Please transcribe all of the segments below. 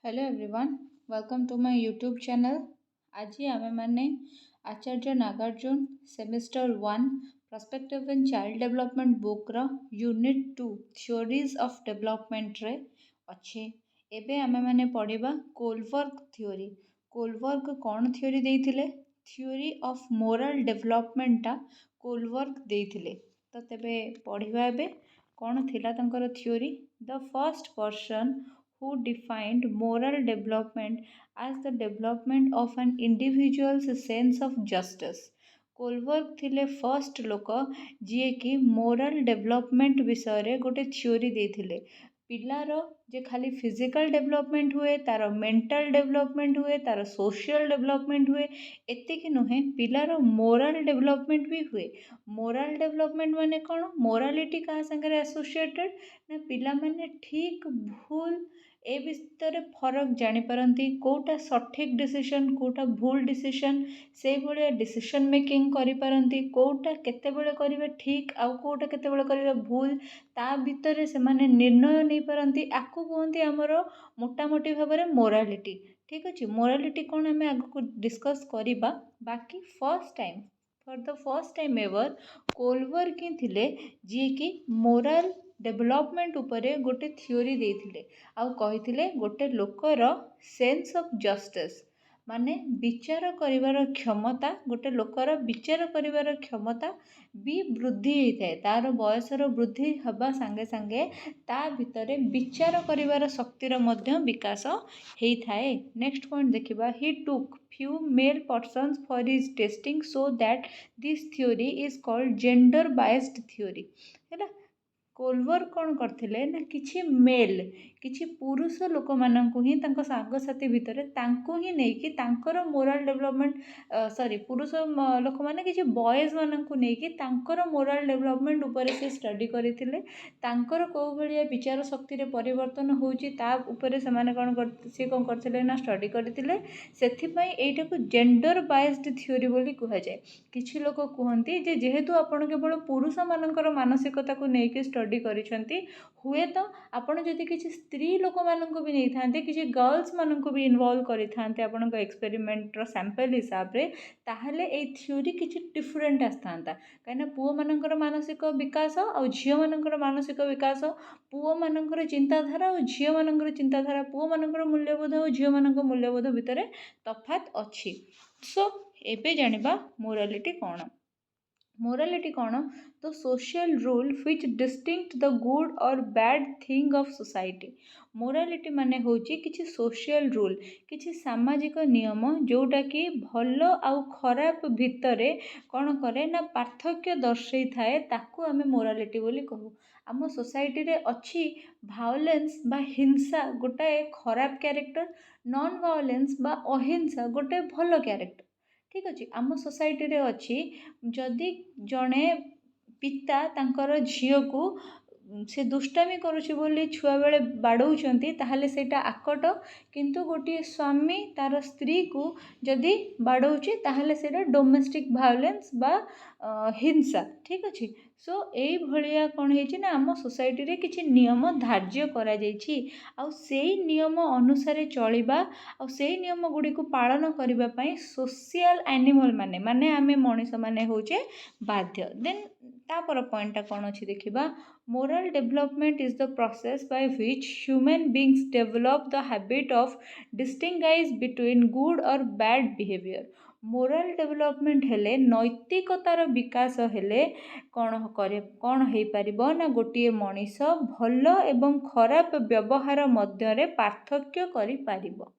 Hello everyone, welcome to my YouTube channel. आज आमे माने Acharya Nagarjuna semester 1 perspective in child development book रो unit 2 theories of development रे अच्छे। एबे आमे माने पढ़िबा कोलबर्ग थ्योरी। कोलबर्ग कौन थ्योरी देइथिले? थ्योरी ऑफ मोरल डेवलपमेंट टा कोलबर्ग देइथिले। तो तेबे पढ़िबा एबे कौन थिला तंकर theory. The first person who defined moral development as the development of an individual's sense of justice. Kohlberg थिले फर्स्ट लोक जी कि मोरल डेवलपमेंट विषय गोटे थ्योरी देथिले। पिलार जे खाली फिजिकल डेवलपमेंट हुए, तार मेंटल डेवलपमेंट हुए, तार सोशल डेवलपमेंट हुए, एतिक नुहे पिलार मोरल डेवलपमेंट भी हुए। मोरल डेवलपमेंट माने कौन? मोरालिटी क्या संगे एसोसिएटेड ना पिला माने ठीक भूल ए भितर फरक जानीपारती, कौटा सठिक डिसीजन कौटा भूल डिसीजन, से भाया डिसीजन मेकिंग करिपारती, कौटा केतेबेले करिवे ठीक आउ कौटा केतेबेले करिवे भूल, ता भितर से माने निर्णय नहीं पारती। आकु कहते आमर मोटामोटी भाव में मोरालिटी। ठीक अच्छे, मोरालिटी कौन आम आगको डिस्कस करवा। बाकी for the first time ever Kohlberg ही थिले जी कि मोराल डेवलपमेंट उपरे गोटे थ्योरी देइथिले आउ कहिथिले गोटे लोकर सेंस ऑफ जस्टिस माने विचार करिवार क्षमता, गोटे लोकर विचार करिवार क्षमता भी वृद्धि होता है। तार बयसर वृद्धि हवा संगे संगे ता भितरे विचार करिवार शक्तिर मध्य विकास होता है। नेक्स्ट पॉइंट देखिबा, ही टुक few male persons for his testing so that this theory is called gender based theory। है कोलबर्ग कौन करथिले ना किछि मेल किछि पुरुष लोक माननकु ही तांको सागसाथी भितरे तांको ही नै कि तांकर मोरल डेवलपमेंट सॉरी पुरुष लोक माने किछि बॉयज माननकु नै कि तांकर मोरल डेवलपमेंट ऊपर से स्टडी करिथिले। तांकर को भलिया विचार शक्ति रे परिवर्तन होउची ता ऊपर से माने कोन करथिले ना स्टडी करिथिले। सेथि पई एटा को जेंडर बायस्ड थ्योरी बोली कहा जाय। किछि लोक कहंती जे जेहेतु आपण केवल पुरुष मानकर मानसिकता को नै कि स्टडी करिसंती, हुए तो आपण जदि किछि स्त्री लोक माननको भी नै थांते, किछि गर्ल्स माननको भी इन्वॉल्व करि थांते आपनको एक्सपेरिमेंट रो सैंपल हिसाब रे, ताहले ए थ्योरी किछि डिफरेंट आस्थांता। काहेना पुओ मानकर मानसिक विकास और झियो मानकर मानसिक विकास, पुओ मानकर चिंताधारा और झियो मानकर चिंताधारा, पुओ मानकर मूल्यबोध और झियो मानकर मूल्यबोध भितरे तफात अछि। सो एबे जानिबा मोरालिटी कौन। मोरालिटी कौन? तो social rule which distinct the good और bad thing of society. Morality माने होची किछि सोशल रूल, किछि सामाजिक नियम जोटा कि भल आउ खराब भितरे कौन करे ना पार्थक्य दर्शई थाए, ताकू आमे मोरालिटी बोली कहू। आम सोसाइटी रे अच्छी भायोलेंस बा हिंसा गोटाए खराब कैरेक्टर, नॉन भायोलेंस बा अहिंसा गोटे भल कैरेक्टर। ठीक अच्छे, आम सोसाइटी रे अच्छी जदि जड़े पिता तांकर झील को से दुष्टामी करुछि बोली छुआ बेले बाड़ौचंती, ताहले सेटा आकट, किंतु गोटे स्वामी तार स्त्री को जदि बाड़ौछि ताहले सेटा डोमेस्टिक भायोलेंस बा हिंसा। ठीक अच्छे, सो एई भलिया कौन है ना आम सोसाइटी रे किछि नियम धार्य करा जाइछि, आउ सेई नियम अनुसार चलिबा आउ सेई नियम गुडी को पालन करिबा पई सोशल एनिमल माने माने आमे मनीष माने होचे बाध्य। देन तापर पॉइंट कौन अच्छी देखिबा, moral development is the process by which human beings develop the habit of distinguish between good और बैड बिहेवियर। मोरल डेवलपमेंट हेले नैतिकतार विकास हेले कौन करे कौन हो पारिबो ना गोटे मनीष भल एवं खराब व्यवहार मध्य पार्थक्य करि पारिबो।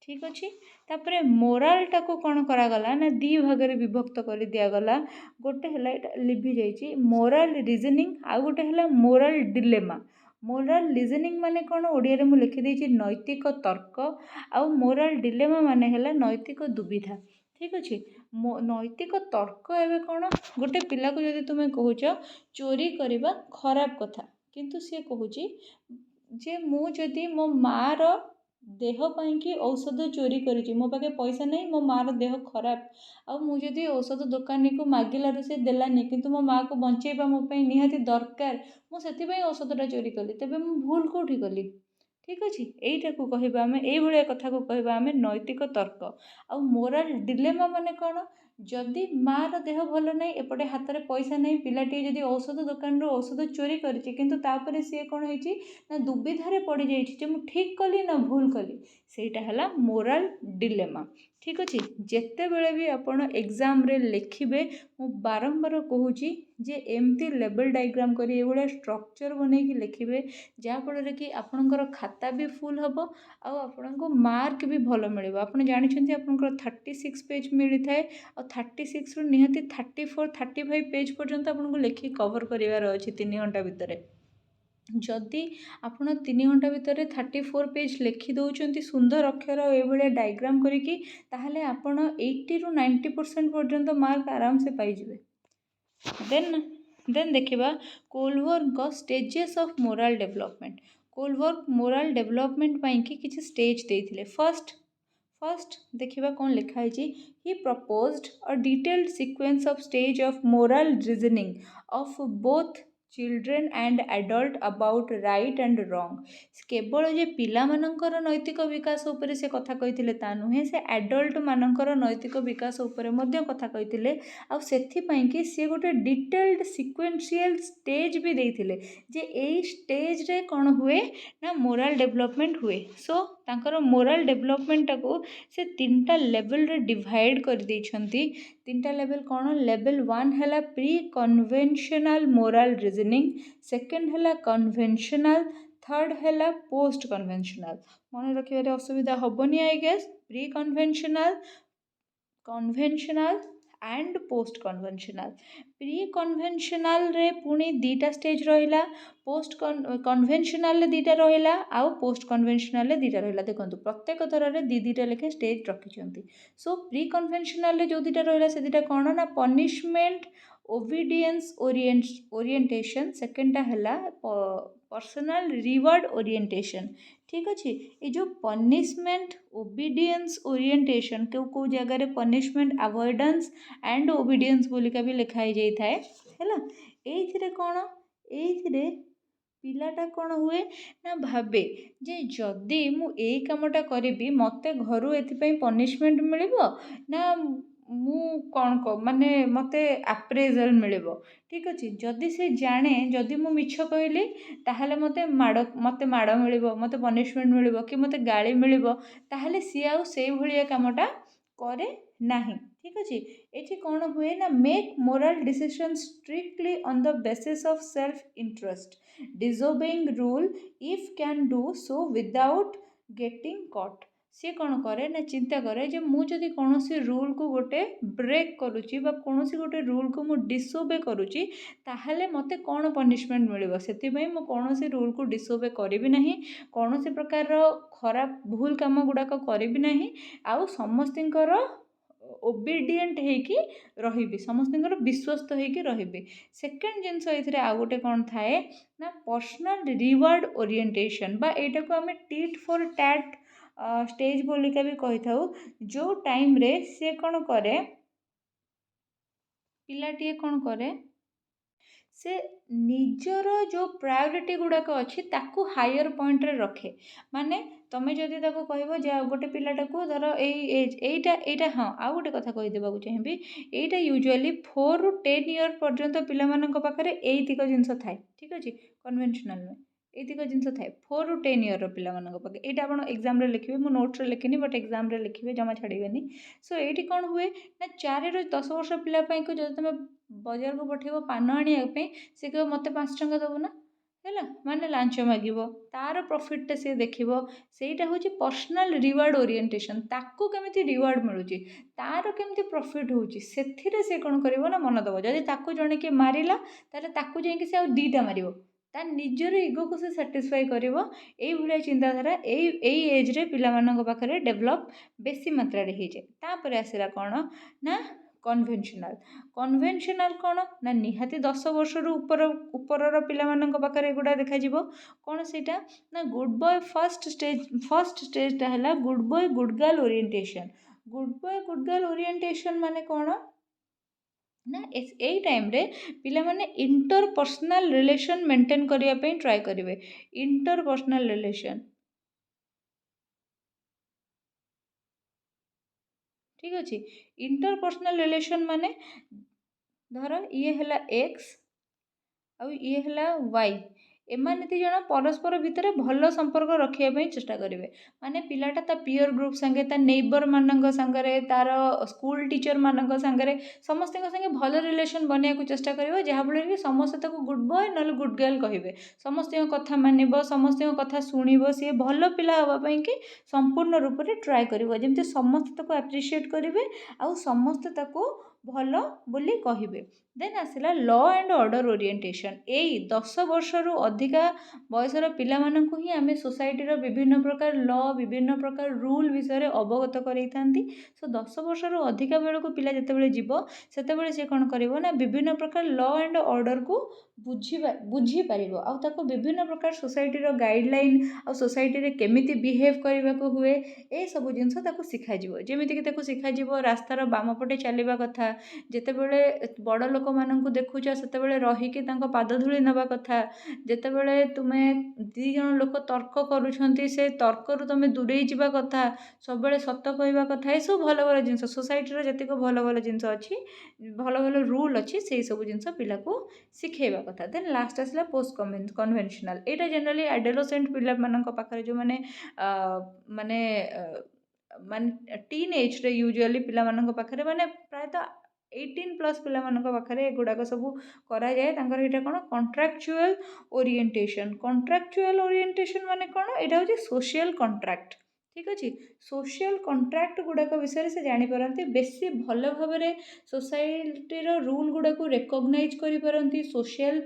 ठीक अच्छे, तापरे मोरालटा को कौन करागला ना दी भाग में विभक्त कर दिगला। गोटे है लिभि जाइए मोराल रिजनिंग, आउ गोटे है मोराल डिलेमा। मोराल रिजनिंग माने कौन ओडिया में लिखिदे नैतिक तर्क, आउ मोराल डिलेमा माने है नैतिक दुविधा। ठीक अच्छे, नैतिक तर्क एवं कौन गोटे पिला को जदि तुम्हें कहूच चोरी करवा खराब कथा, किंतु सी कहूँ जे मु जदि मो मार देह पाई औषध चोरी करी, मो पाखे पैसा नहीं, मो मार देह खराब, आउ मु जदि औषध दुकानी को मागिलारू से देलानी, किंतु मो माँ को बंचेबा मो पाई निहाती दरकार, मु सेति पई औषधटा चोरी कली, तेबे मु भूल कोठी कली। ठीक अच्छे यहीटा को कहवा आम ये कथा को कहवा आम नैतिक तर्क आ मोराल डिलेमा माने कौन जदि मार देह भल ना एपटे हाथ में पैसा नहीं पिलाटी जदि औषध दुकान औषध चोरी करिछि किंतु तापर सी कौन होइछि ना दुविधारे पड़ जाइछि जे मु ठीक कली ना भूल कली सेटा हला मोराल डिलेमा ठीक अच्छे जिते बड़े भी आपण एग्जाम रे लिखिबे मु बारंबार कहूची जे एमती लेवल डायग्राम करी एभलिया स्ट्रक्चर बनैकी लिखिबे जहाँफल कि आपणकर खाता भी फुल हम आपको मार्क भी भल मिल आप जानते आपंकर 36 पेज मिली थाए और 36 रु निहाती 34 35 पेज पर्यंत आपको लिखिक कवर करार अच्छे 3 घंटा भितर जदि आपण 3 घंटा भितर 34 पेज लिखि दौरान सुंदर अक्षर ये डायग्राम करिकी ताहले आपण 80 रु 90% पर्यंत मार्क आराम से पाइबे देन देखिबा Kohlberg stages of moral development Kohlberg moral development पाई कि किसी स्टेज देथिले फर्स्ट देखिबा कौन लिखाई he proposed a detailed sequence of stage of moral reasoning of both children and adult about right and wrong केवल जे पिला मानकर नैतिक विकास उपरे से कथा कहिथिले ता नुहे से एडल्ट मानकर नैतिक विकास उपरे मध्य कथा कहिथिले आ सेथि पई कि से गोटे डिटेल्ड सीक्वेंशियल स्टेज भी देथिले जे एई स्टेज रे कौन हुए ना मोरल डेवलपमेंट हुए सो तांकर मोरल डेवलपमेंट को से 3टा लेवल रे डिवाइड कर दैछंती 3टा लेवल कौन लेवल 1 है pre conventional moral reasoning second है कन्वेंशनल थर्ड है पोस्ट कन्वेंशनल मन रखिबारे असुविधा हेनी I guess pre conventional conventional and post conventional pre conventional रे पुणी 2टा स्टेज रहिला पोस्ट कन्वेंशनल 2टा रहिला आउ पोस्ट कन्वेंशनल 2टा रहिला देखंतु प्रत्येक थर रे 2-2टा लेखे स्टेज रखिछंती सो प्री कन्वेंशनल रे जो 2टा रहिला से 2टा कोन ना पनिशमेंट ओबीडियंस ओरिएंटेशन सेकेंडटा हला पर्सनल रिवार्ड ओरिएंटेशन ठीक अच्छे ये जो पनिशमेंट ओबीडियंस ओरिएंटेशन को जगह पनिशमेंट अवॉइडेंस एंड ओबीडियंस बोलिका भी लिखाई जाई थाए हैला एइथिरे कोन एइथिरे पिलाटा कौन हुए ना भावे जे जदि मु एई कामटा करिबी मते घरु एथिपई पनिशमेंट मिलिबो ना मु कौन माने मते अप्रेजल मिलिबो ठीक अच्छे जदि से जाने जदि मु मिछ कहली ताहले मते माड़ मिलिबो मते पनिशमेंट मिलिबो कि मते गाली मिलिबो ताहले सी आउ सेई भलिया कामटा करे नाही ठीक अच्छे एठी कौन हुए ना make moral decision strictly on the basis of self interest disobeying rule if can do so without getting caught सी कौन करे ना चिंता करे जे मु जदि कौन सी रूल को गोटे ब्रेक करुच्ची बा कौन सी गोटे रूल को मु डिसोबे करुच्ची ताहले मते कौन पनिशमेंट मिलिबो सेतिबई मु कौन सी रूल को डिसोबे करिबि नाही कौन सी प्रकार खराब भूल काम गुड़ाक करिबि नाही आउ समस्तिंकर ओबीडिएंट होइकी रहिबि समस्तिंकर विश्वस्त होइकी रहिबि सेकेंड जिनस एथिरे आ गोटे कौन थाए ना पर्सनल रिवार्ड ओरिएंटेशन बा एटा को आमे टीट फॉर टैट स्टेज बोलिका भी कही था जो टाइम रे से कौन करे पिलाटी कौन करे से निजर जो प्रायोरिटी गुड़ाक अच्छी ताकू हायर पॉइंट रे रखे माने तमें जदि ताको कहबो जे गोटे पिलाटा को धर एटा हाँ आ गोटे कथा कही देबाकू चाहिबी एटा यूजुअली 4 रु 10 इयर पर्यंत पिला मानक पाखरे एतिक जिंस थाए ठीक अछि कन्वेंशनल में एतिक जिनस थाए 4 रु 10 इयर पिला मानक पाखे एटा आपण एग्जाम रे लिखिबे मु नोट्स रे लिखिनी बट एग्जाम रे लिखिबे जमा छाड़ीबेनी सो एटी कौन हुए ना 4 रु 10 वर्ष पिला पई को जदि तुम बाजार को पठेबो पान आनिया पे से कह मते 5 टंका दबो ना हैला माने लांच मागिबो तार प्रॉफिट से देखिबो सेटा होची पर्सनल रिवार्ड ओरिएंटेशन ताकू केमिति रिवार्ड मिलुची तार केमिति प्रॉफिट होची सेथिरे से कोन करिवो ना मन दबो जदि ताकू जणे के मारिला ताले ताकू जाई कि से आ दीटा मारिवो ता निजर इगो को से सैटिस्फाई करिवो एई भलिया चिंताधारा एई एज रे पिला मानक पाखरे डेवलप बेसी मात्रा रे हे जाय तापर आसीला कोन ना कन्वेंशनल कौन ना निहाती 10 वर्ष रु ऊपर पिला मानक पाखरे गुडा देखा जिवो कौन सेटा ना गुड बॉय फर्स्ट स्टेज ता हला good boy good girl orientation माने कौन ना एई टाइम रे पिला माने इंटरपर्सनल रिलेशन मेंटेन करिया पे ट्राई करिवे इंटरपर्सनल रिलेशन ठीक अच्छे। इंटरपर्सनल रिलेशन माने धर ये है एक्स आउ ये है वाई, एमाने दी जण परस्पर भितर भल संपर्क रखिया चेष्टा करेंगे। माने पिलाटा ता पीयर ग्रुप संगे, ता नेबर मानक संगे, तार स्कूल टीचर मानक संगे, समस्त संगे भल रिलेशन बनया चेष्टा करिवो, जहाँ फल कि समस्त ताको गुड बॉय नले गुड गर्ल कहिबे, समस्त कथा मानिबो, समस्त कथा शुणिबो, सी भल पिला हवा पई कि संपूर्ण रूप से ट्राए करिवो, जेमति समस्त ताको एप्रिशिएट करिवे आउ समस्त ताको भल बोली कहिबे। देन आसला लॉ एंड ऑर्डर ओरिएंटेशन। एई 10 वर्ष रु अधिका बयसर पिला माननकु ही आमे सोसाइटी रो विभिन्न प्रकार लॉ, विभिन्न प्रकार रूल विषय अवगत करैथांती। सो 10 वर्ष रु अधिका बेल को पिला जतेबेले जीवो सेतेबेले से कोन करिवो ना विभिन्न प्रकार लॉ एंड ऑर्डर को बुझी पारिबो, आ ताको विभिन्न प्रकार सोसाइटी रो गाइडलाइन आ सोसाइटी रे केमिति बिहेव करबा को हुए ए सब जिंस ताको सिखा जिवो। जेमिति कि ताको सिखा जिवो रास्तार बाम पटे चलिबा कथा, जेतेबेले बड़ लोक माननकु देखुछ सेतेबेले रहिकी तांको पाद धूଳି नबा कथा, जेतेबेले तुमे दी जण लोक तर्क करूछंती से तर्करु तुमे दूरेई जिबा कथा, सबबेले सत कहबा कथा, ए सब भल भल जिंस सोसाइटी रो जतिक भल भल जिंस अछि, भल भल रूल अछि, से सब जिंस पिला को सिखेबा कथा। देन लास्ट आसला पोस्ट कन्वेंशनल। एटा जनरली एडोलेसेंट पिला माननक पाखरे जो माने माने माने टीन एज रे यूजुअली पिला माननक पाखरे माने प्रायतः 18+ पिला माननक पाखरे एगुड़ाक सब करा जाए। तांकर एटा कोन कॉन्ट्रैक्चुअल ओरिएंटेशन। कॉन्ट्रैक्चुअल ओरिएंटेशन माने कोन, एटा होची सोशल कॉन्ट्रैक्ट। ठीक अछि, सोशल कॉन्ट्रैक्ट गुड़ाक विषय से जानि परंती, बेसी भल भाबरे सोसाइटी रो रूल गुड़ा को रिकॉग्नाइज करि परंती, सोशल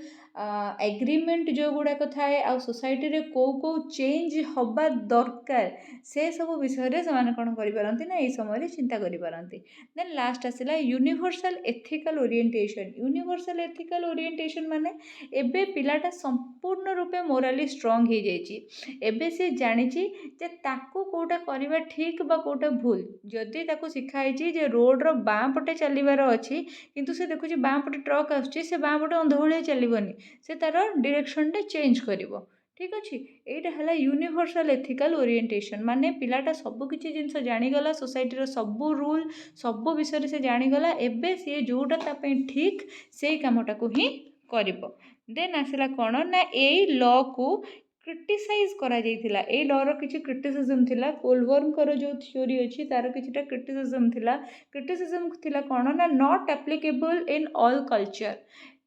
एग्रीमेंट जो गुड़ाक थाए आ सोसाइटी रे को चेंज हबा दरकार से सब विषय रे समान कोन करि परंती ना, ए समय चिंता करि परंती। देन लास्ट आसला universal ethical orientation. Universal ethical orientation माने एबे पिलाटा संपूर्ण रूपे मोराली स्ट्रांग हो जाइए, एबे से जानिछि जे ताकू कोटा करिबा ठीक बा कोटा भूल। जदि ताकू सिखाई जे रोड रो बाँ पटे चलिबार अछि किंतु से देखुछि बाँ पटे ट्रक आछी, से बाँ पटे अंधोळिया चलिबनी, से तार डायरेक्शन टा चेंज करिवो। ठीक अच्छे, एटा है यूनिवर्सल एथिकल ओरिएंटेशन। माने पिलाटा सब किछि जिंस जानिगला, सोसाइटी रो सब रूल सब विषय से जानिगला, एबे सी जोटा ता पे ठीक से कामटा को ही करिवो। देन आसला कोन ना ए लॉ को क्रिटिसाइज करा जाइथिला। ए लॉ रो किछि क्रिटिसिज्म थिला, कोलबर्न कर जो थ्योरी अछि तार किछिटा क्रिटिसिज्म थिला। क्रिटिसिज्म थिला कोन ना not applicable in all culture.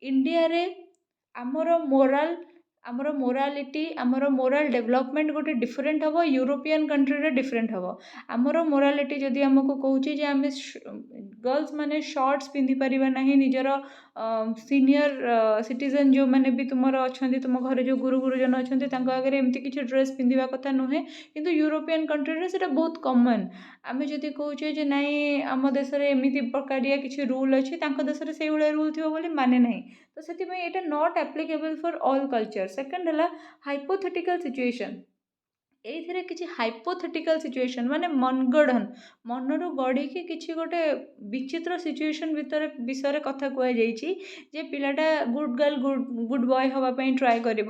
India रे आमर मोरालिटी आमर मोराल डेवलपमेंट गोटे डिफरेंट हम, यूरोपियन कंट्री रे डिफरेंट हम। आमर मोरालिटी जदि आमको कहूँ जे आम गर्ल्स माने शॉर्ट्स पिंधि पारिबा नहीं, निजर सीनियर सिटीजन जो माने भी तुम अच्छा तुम घर जो गुरु गुरुजन अच्छा आगे एमती किसी ड्रेस पिंधा कथा नुहे, किंतु यूरोपियन कंट्री रे सेटा बहुत कॉमन। आम जदि कहूचे जे नाई आम देश में एमती प्रकारिया किसी रूल अच्छी, देश में से भाया रूल थी बोली माने नहीं, तो से ये not applicable for all culture. Second है हाइपोथेटिकल सिचुएशन। ये किसी हाइपोथेटिकल सिचुएशन माने मनगढ़न मनरू गढ़ी किसी गोटे विचित्र सिचुएशन भितर विषय कथा कहुई, पिलाटा गुड गर्ल गुड बॉय हाँपाई ट्राए कर,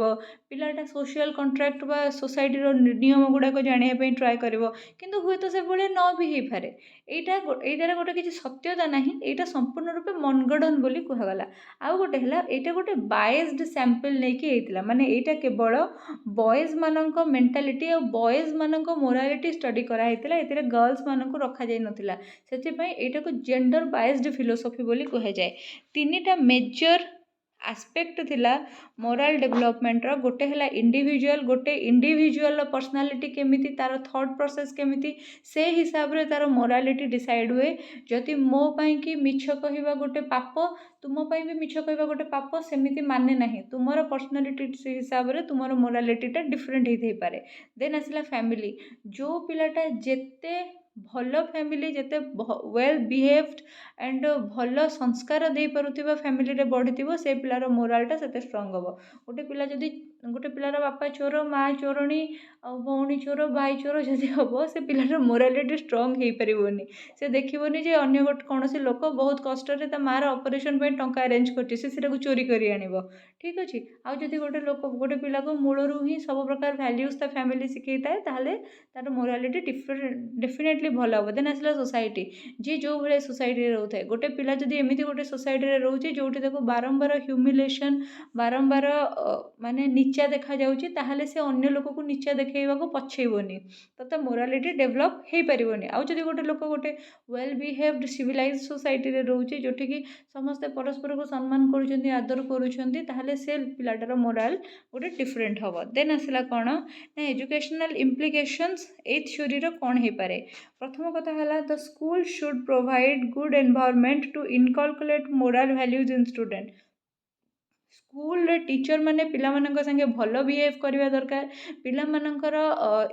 पिलाटा सोशल कॉन्ट्रैक्ट बा सोसाइटी रो नियम गुड़ाक जानापी ट्राए कर, किंतु हुए तो से भाया न भी हो पारे। एटार गोटे किसी सत्यता ना, यहाँ संपूर्ण रूपे मनगढ़न बोली कहगला। आउ गोटे है यहाँ गोटे बायस्ड सैंपल नहीं माने यहाँ केवल बॉयज मानक मेंटालिटी और बॉयज मानक मोरालिटी स्टडी कराइला, ए गर्ल्स मानक रखा जाई नथिला, सेथिपई एटा को जेंडर बायस्ड फिलोसफी बोली कहा जाए। तीनिटा मेजर आस्पेक्ट थिला मोराल डेवलपमेंट रो। गोटे है इंडिविजुअल, गोटे इंडिविजुअल पर्सनालिटी केमिति, तार थॉट प्रोसेस केमिति, से हिसाब रे तार मोरालिटी डिसाइड हुए। जदि मो पाई कि मिछ कहवा गोटे पाप, तुम पाई भी मिछ कहवा गोटे पाप, सेमिति माने नहीं। तुमर पर्सनालिटी हिसाब रे तुमर मोरालिटीटा डिफरेंट होई पारे। देन आसला फैमिली। जो पिलाटा जेते भल फैमिली, जेते वेल बिहेव्ड एंड भल संस्कार दे पारुथिबा फैमिली रे बढ़िथिबो, से पिलार मोरालटा सेते स्ट्रांग हबो। गोटे पिला जदि गोटे पिलार बापा चोर माँ चोरणी भौणी चोर भाई चोर जदि हम से पिलार मोरालिटी स्ट्रंग हो पारनी से देखनी जे अन्य गोटे कौन लोक बहुत कष्ट मार ऑपरेशन पे टंका अरेंज कर चोरी कर आनब ठीक अच्छे आउ जदि गोटे लोक गोटे पिला को मूलरू ही सब प्रकार भैल्यूज ता फैमिली शिखई थाए तार मोरालिटी डेफिनेटली भल हम देन आसला सोसाइटी जी जो भाई सोसाइटी रोथे गोटे पिला जदि एमती गोटे सोसाइटी रोचे जो बारंबार ह्यूमिलेशन बारंबार माने नीचा देखा जाउची ताहले से अन्य लोक को नीचा देखैबा को पछेइबोनी तो मोरालिटी डेभलप हो पारिबोनी आउ जदि गोटे लोक गोटे वेल बिहेव्ड सिविलाइज सोसाइटी रे रोचे जोठी कि समस्ते परस्पर को सम्मान करूछंती आदर करूछंती ताहले से पिलाटार मोराल गोटे डिफरेंट हबो देन आसला कोन ना एजुकेशनल इम्प्लिकेशंस ए थ्योरी रो कोन हे पारे प्रथम कथा हला the school should provide good environment to inculcate moral values in student school रे टीचर माने पिला मानक संगे भल बिहेव करवा दरकार पिला मानकर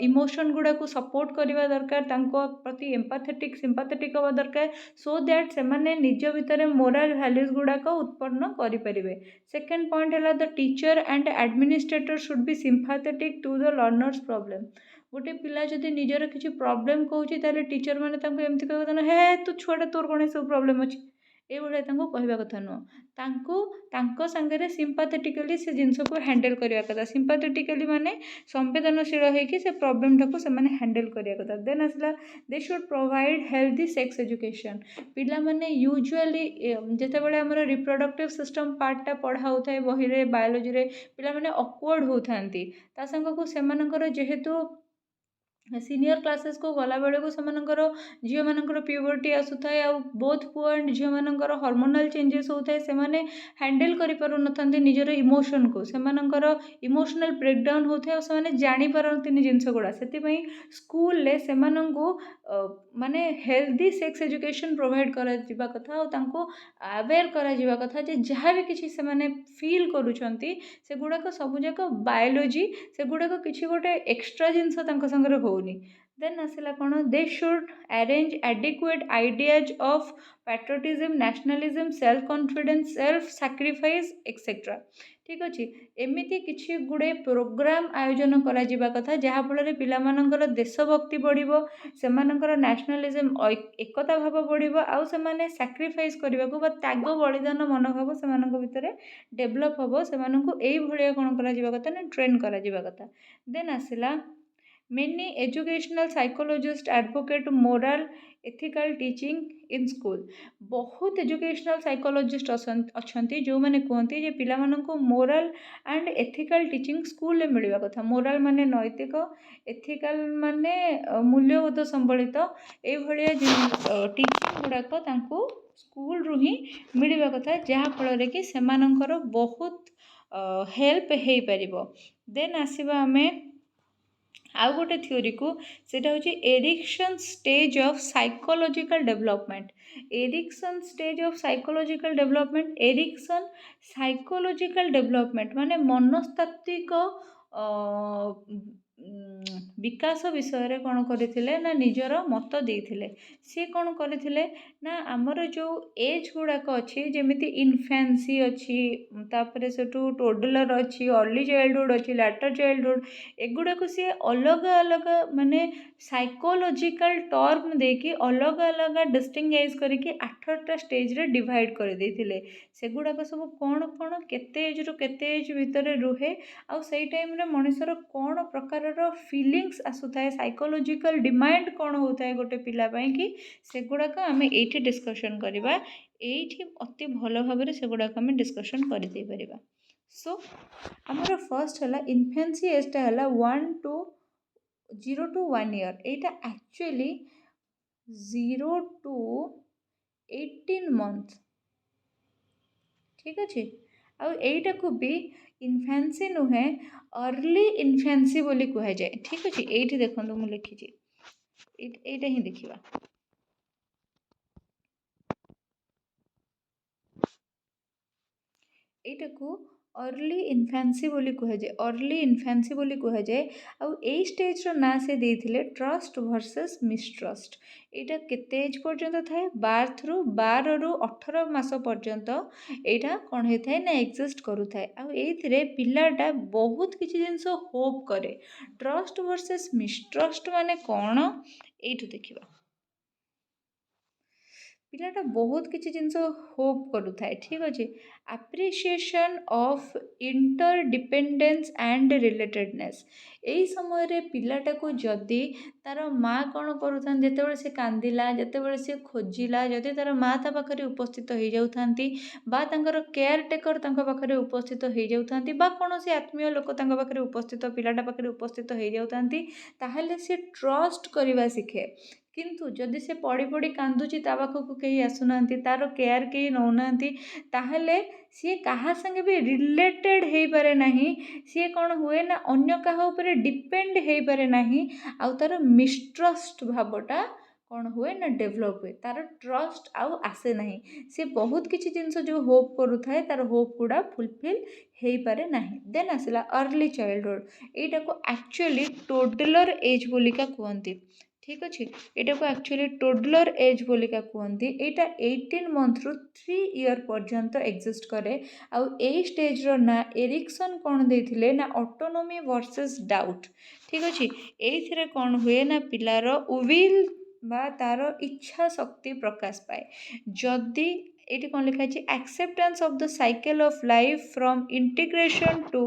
इमोशन गुड़ा को सपोर्ट करवा दरकार तांको प्रति एम्पाथेटिक सिंपाथेटिक हवा दरकार सो दैट से माने निज भितर मोराल वैल्यूज गुड़ाक उत्पन्न करें सेकेंड पॉइंट है the teacher and administrator should be sympathetic to the learners problem गोटे पिला जदि निजर किसी प्रॉब्लम कहूँ ताले टीचर मैंने एमती कहते हे तू छुआटा तोर कौन सब प्रॉब्लम अच्छी ये कहवा कथा नुह सांगे सिंपाथेटिकली से जिनस को हैंडल करवा कथा सिंपाथेटिकली माने संवेदनशील होकर से प्रॉब्लम टाक से हैंडल करवा कथा देन आसला they should provide healthy sex education पिला माने यूजुअली जितेबाला आमर रिप्रोडक्टिव सिस्टम पार्टा पढ़ा होता है बही रे बायोलॉजी रे पिला माने ऑकवर्ड होतांती ता संग को सेमानकर जेहेतु सीनियर क्लासेस को गला बेले को झील मानकर प्यूबर्टी आसुए आ बोथ पुओ एंड झील मानकर हार्मोनाल चेंजेस होता है से हैंडल कर निजर इमोशन को सेमानकर इमोशनल ब्रेकडाउन होता है और जापारती जिनस गुड़ा से स्कूल से माने हेल्दी सेक्स एजुकेशन प्रोवाइड करा कथा और अवेयर करा कथा जे जहाँ भी किसी से फील करुँच से गुड़ाक सबूक बायोलोजी से गुड़ाक किसी गोटे एक्सट्रा जिनस संगे होनी देन आसला कौन they should arrange adequate ideas of patriotism nationalism self confidence self sacrifice etcetera ठीक अच्छे एमती किसी गुड़े प्रोग्राम आयोजन करा कथा जहाँफल पिलामानकर देशभक्ति बढ़िबो सेमानकर नेशनलिज्म एकता भाव बढ़िबो आउ से सैक्रिफाइस करने को त्याग बलिदान मनोभाव से भितर डेभलप हम से भाया कौन करा कथा ना ट्रेन करा कथा देन आसला Many educational psychologists advocate moral ethical teaching in school. बहुत एजुकेशनल साइकोलॉजिस्ट अच्छी जो मैंने कहते जे पिला माननको moral and ethical teaching school में मिलवा कथा मोराल माने नैतिक एथिकल माने मूल्यबोध संबलित ये टीचिंग गुड़ाक तांको स्कूल रु ही मिलवा कथा जहाँ फल कि सेमानंकर बहुत हेल्प हो पारिबो देन आसीबा आमे आउ गोटे थ्योरी को सेटा होची Erikson stage of psychological development Erikson stage of psychological development Erikson psychological development माने मनस्तात्विक विकास विषय रे कौन करथिले ना निजर मत देथिले सी कौन करथिले ना आमर जो एज गुड़ाक अच्छी जमीती इनफेन्सी अच्छी तापर सेठू टोडलर अच्छी अर्ली चाइल्डहुड अच्छी लैटर चाइल्डहुड एगुड़ाक सी अलग अलग माने साइकोलॉजिकल टर्म देकी अलग अलग डिस्टिंगाइज करके 8टा स्टेज रे डिवाइड कर देथिले सेगुड़ाक सब कौन कौन केते एज रु केते एज भितर रुहे आ सेई टाइम रे मनुष्यर कौन प्रकार फिलिंग्स आसुए साइकोलॉजिकल डिमांड कौन होता है गोटे पिलापाई कि सेगुड़ाक आम ये डिस्कसन करवा ये अति भल भाव से गुड़ाक आम डिस्कसन कर सो आमर फर्स्ट है इन्फेन्सी एजटा है 0 to 1 year यहाँ एक्चुअली 0 to 18 months ठीक अच्छे आईटा को भी इन्फेन्सी नुहे अर्ली इन्फेन्सी बोली कह जाए ठीक अच्छे ये देखो मुझे लिखी यहाँ ही देखा यहाँ को अर्ली इनफान्सी बोली कहुए अर्ली इनफान्सी बोली कहुए आउ एई स्टेज्र ना से देइथिले ट्रस्ट वर्सेस मिसट्रस्ट। एटा केते एज पर्यंत थाए 12 रु 18 मास पर्यंत एटा कौन होता है ना एक्जिस्ट करूଥାଏ। आउ एइथिरे पिलाटा बहुत किछि जिंस होप करे। ट्रस्ट वर्सेस मिसट्रस्ट माने कौन एइठु देखिबा। पिलाटा बहुत किछि जिंस होप करूଥାଏ ठीक अछि। Appreciation of interdependence and relatedness एई समय रे पिलाटा को जदी तार माँ कौन करूथान जेतेबेले से कांदिला जेतेबेले से खोजिला जदि तार माँ ता पाखरे उपस्थित हो जाउथांती बा तांकर केयर टेकर तांका पाखरे उपस्थित हो जाउथांती बा कोनोसी आत्मीय लोक तांका पाखरे उपस्थित पिलाटा पाखरे उपस्थित हो जाउथांती ताहले से ट्रस्ट करबा सिखे। किंतु जदि से पड़ी पड़ी कांदुची ता पाखकु केही आसुनांती तार केयर केही नौनांती ताहले सी कहा संगे भी रिलेटेड हो पारे नहीं। सी कौन हुए ना अन्य कहा ऊपर डिपेंड हो पारे नहीं। आउ तार मिसट्रस्ट भावटा कौन हुए ना डेभलप हुए तार ट्रस्ट आउ आसे नहीं। सी बहुत किछि जिंस जो होप करूଥାଏ तार होप गुड़ा फुलफिल हो पारे नहीं। देन आसला अर्ली चाइल्डहुड एटा को एक्चुअली टोडलर एज बोलिका कहती ठीक अच्छे। यहाँ को एक्चुअली टोडलर एज बोलिका कहती यहाँ 18 मंथ रु 3 ईयर पर्यंत एक्जिस्ट करे। आउ ए स्टेज रो ना एरिक्सन कौन देथिले ना ऑटोनॉमी वर्सेस डाउट ठीक अच्छे। एइथिरे कौन हुए ना पिलार विल बा तार इच्छा शक्ति प्रकाश पाए जदि ये कौन लिखा है acceptance of the cycle of life from integration to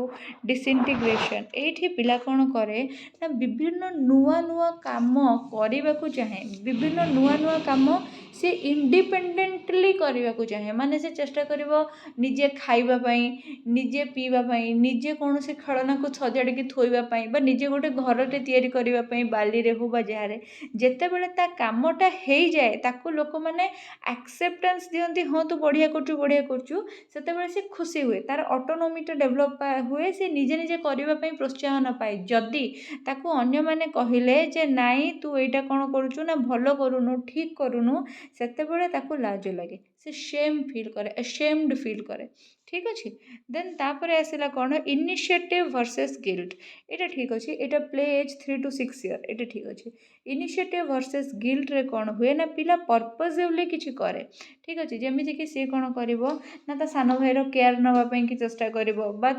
disintegration. ये पिला कौन करे ना विभिन्न नुआ नुआ काम करने को चाहे विभिन्न नुआ नुआ काम से इंडिपेंडेंटली करने को चाहे माने से चेष्टा करिवो निजे खाइबापाई निजे पीवापाई निजे कौन से खेलना को सजाड़ी थोइबा पाई बा निजे गोटे घरटे तैयारी करबा पाई बाली रे हो बा जहारे जेतेबेले ता कामटा हो जाए ताको लोक माने एक्सेप्टेंस दियंती हाँ तू बढ़िया करचु सेतेबेले से खुशी हुए तार ऑटोनॉमीटा डेभलप हुए से निजे निजे करबा पाई प्रोत्साहन पाए। जदि ताको अन्य माने कहिले जे नाई तू एटा कौन करूचु ना भलो करूनु ठीक करूनु सेतेबेले ताको लाज लगे से शेम फील करे अशेम्ड फील करे ठीक अच्छे। देन तापरे आसला कौन इनिशिएटिव वर्सेस गिल्ट एटा ठीक अच्छे। एटा प्ले एज 3 to 6 ईयर एटा ठीक अच्छे। इनिशिएटिव वर्सेस गिल्ट रे कौन हुए ना पिला पर्पजली किछि करे ठीक अच्छे। जमीती कि सी कौन करिवो ना ता सान भाईर केयर नवापाई कि चेष्टा करिवो बा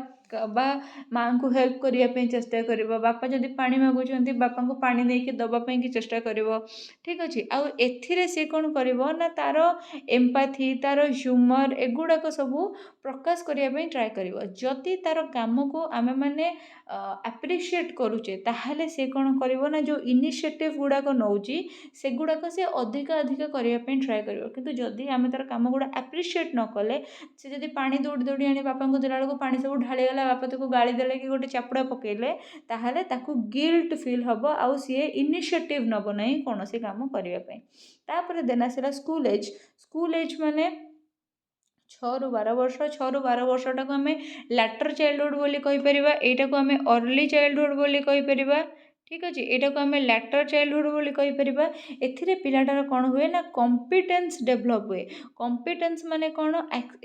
माँ को हेल्प करने चेष्टा कर बापा जदि पानी मागुंट बापा को पानी नहीं दवापाई कि चेष्टा कर ठीक अच्छे। आउ एथिरे से कौन करिवो ना तार एम्पाथी तार ह्यूमर एगुड़ाक सबू प्रकाश करने ट्राए करिवो। जदि तार काम को आमे माने एप्रिशिएट करुचे ताहले से कौन करिवो ना जो इनिशिएटिव गुड़ाक नौची से गुड़ाक से अधिक अधिक करने ट्राए करिवो। किंतु जदि आमे तार काम गुड़ा एप्रिशिएट न कले से जदि पानी दौड़ी दौड़ी आनी बापा को देला बेलू पानी सब ढालीगला बापा ताको गाड़ी देले कि गोटे चापुड़ा पकेले ताहले ताको गिल्ट फील हबो आउ सी इनिशिएटिव नब नहीं कौन से काम करने पाई। तापर देन आसला स्कूल एज माने 6 ରୁ 12 वर्ष 6 ରୁ 12 वर्षटा को आम लैटर चाइल्डहुड बोली कहि परिबा एटा को आम अर्ली चाइल्डहुड बोली कहि परिबा ठीक अच्छे। एटा को आम लैटर चाइल्डहुड बोली कहि परिबा। एथिरे पिलाटार कौन हुए ना कॉम्पिटेंस डेभलप हुए। कॉम्पिटेंस माने कौन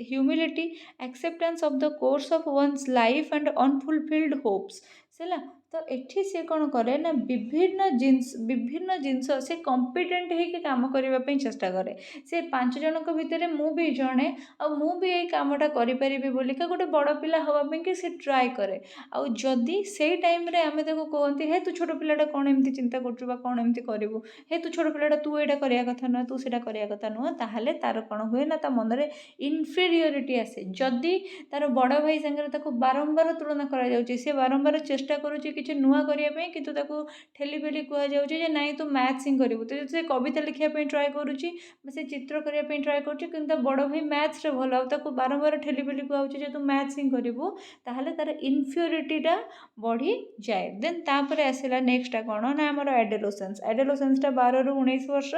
humility acceptance of the course of one's life and unfulfilled hopes सला तो एठी से कौन करे ना विभिन्न जिनस से कॉम्पिटेंट होके काम करने चेष्टा करे। से 5 जनक भितर मु भी जड़े आ मु भी ये कामटा करें बोलिका गोटे बड़ पिला हाँपाई कि से ट्राए करे। आउ जदि से टाइम रे आमे ताको कहती हे तू छोट पिलाटा कौन एमती चिंता करचु बा कौन एमती करू हे तू छोट पिलाटा तू एटा करिया कथा नुह तू सेटा करिया कथा नुह ताहले तार कौन हुए ना ता मनरे इनफेरियोरिटी आसे। जदि तार बड़ भाई संगे ताको बारंबार तुलना करा जाउची से बारंबार चेष्टा करूची किछि नुआ करिया पई किंतु ताको ठेली फेली कह जाउची जे नाई तू मैथ्स ही करिवु तो से कविता लिखिया पई ट्राए करूची से चित्र करिया पई ट्राए करूची किंतु बड़ भाई मैथ्स रे भल आउ ताको बारंबार ठेली फेली कहउची जे तू मैथ्स ही करिवु ताहले तार इनफियोरिटीटा बढ़ी जाए। देन तापरे आसला नेक्स्ट कौन ना आमर एडोलेसेंसटा 12 ରୁ 19 वर्ष